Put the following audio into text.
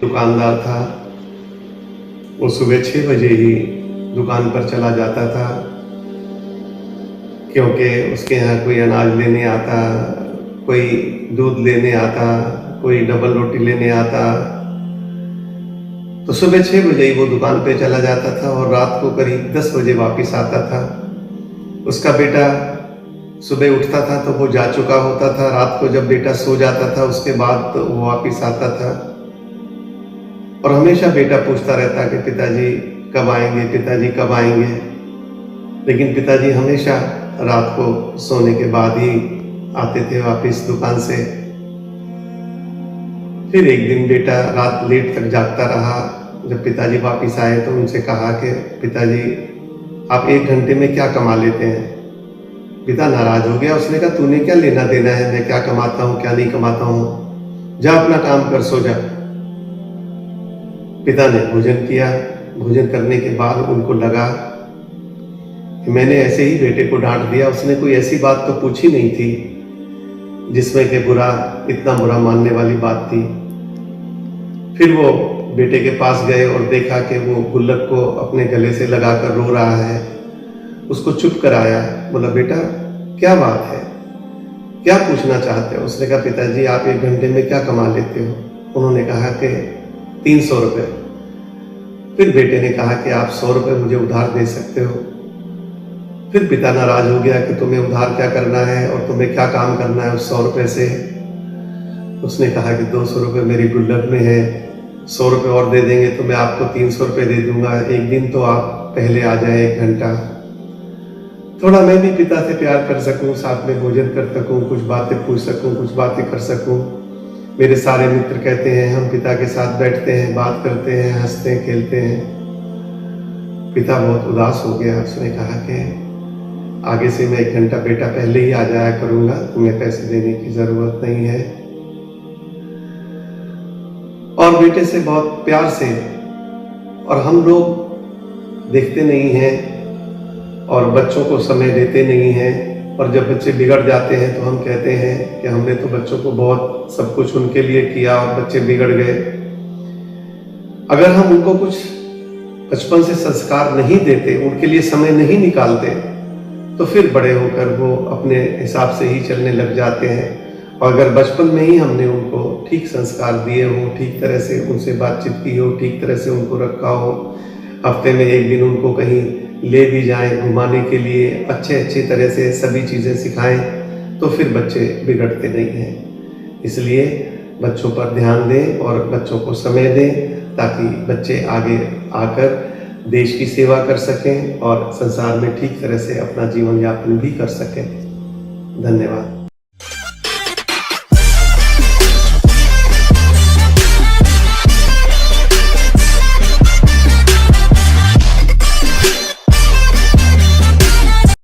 दुकानदार था, वो सुबह 6 बजे ही दुकान पर चला जाता था, क्योंकि उसके यहाँ कोई अनाज लेने आता, कोई दूध लेने आता, कोई डबल रोटी लेने आता। तो सुबह 6 बजे ही वो दुकान पे चला जाता था और रात को करीब 10 बजे वापस आता था। उसका बेटा सुबह उठता था तो वो जा चुका होता था, रात को जब बेटा सो जाता था उसके बाद तो वो वापस आता था। और हमेशा बेटा पूछता रहता कि पिताजी कब आएंगे, पिताजी कब आएंगे। लेकिन पिताजी हमेशा रात को सोने के बाद ही आते थे वापस दुकान से। फिर एक दिन बेटा रात लेट तक जागता रहा। जब पिताजी वापस आए तो उनसे कहा कि पिताजी आप 1 घंटे में क्या कमा लेते हैं। पिता नाराज हो गया, उसने कहा तूने क्या लेना देना है, मैं क्या कमाता हूँ क्या नहीं कमाता हूँ, जा अपना काम कर, सो जा। पिता ने भोजन किया। भोजन करने के बाद उनको लगा कि मैंने ऐसे ही बेटे को डांट दिया, उसने कोई ऐसी बात तो पूछी नहीं थी जिसमें कि इतना बुरा मानने वाली बात थी। फिर वो बेटे के पास गए और देखा कि वो गुल्लक को अपने गले से लगाकर रो रहा है। उसको चुप कराया, बोला बेटा क्या बात है, क्या पूछना चाहते हो। उसने कहा पिताजी आप 1 घंटे में क्या कमा लेते हो। उन्होंने कहा कि 300 रुपये। फिर बेटे ने कहा कि आप 100 रुपये मुझे उधार दे सकते हो। फिर पिता नाराज हो गया कि तुम्हें उधार क्या करना है और तुम्हें क्या काम करना है उस 100 रुपये से। उसने कहा कि 200 रुपये मेरी गुल्लक में है, 100 रुपये और दे देंगे तो मैं आपको 300 रुपये दे दूंगा। एक दिन तो आप पहले आ जाए, 1 घंटा, थोड़ा मैं भी पिता से प्यार कर सकूं, साथ में भोजन कर सकूं, कुछ बातें पूछ सकूं, कुछ बातें कर सकूं। मेरे सारे मित्र कहते हैं हम पिता के साथ बैठते हैं, बात करते हैं, हंसते हैं, खेलते हैं। पिता बहुत उदास हो गया। उसने कहा कि आगे से मैं 1 घंटा बेटा पहले ही आ जाया करूंगा, तुम्हें पैसे देने की जरूरत नहीं है। और बेटे से बहुत प्यार से, और हम लोग देखते नहीं हैं और बच्चों को समय देते नहीं हैं, और जब बच्चे बिगड़ जाते हैं तो हम कहते हैं कि हमने तो बच्चों को बहुत सब कुछ उनके लिए किया और बच्चे बिगड़ गए। अगर हम उनको कुछ बचपन से संस्कार नहीं देते, उनके लिए समय नहीं निकालते, तो फिर बड़े होकर वो अपने हिसाब से ही चलने लग जाते हैं। और अगर बचपन में ही हमने उनको ठीक संस्कार दिए हो, ठीक तरह से उनसे बातचीत की हो, ठीक तरह से उनको रखा हो, हफ्ते में 1 दिन उनको कहीं ले भी जाएं घुमाने के लिए, अच्छे तरह से सभी चीज़ें सिखाएं, तो फिर बच्चे बिगड़ते नहीं हैं। इसलिए बच्चों पर ध्यान दें और बच्चों को समय दें, ताकि बच्चे आगे आकर देश की सेवा कर सकें और संसार में ठीक तरह से अपना जीवन यापन भी कर सकें। धन्यवाद।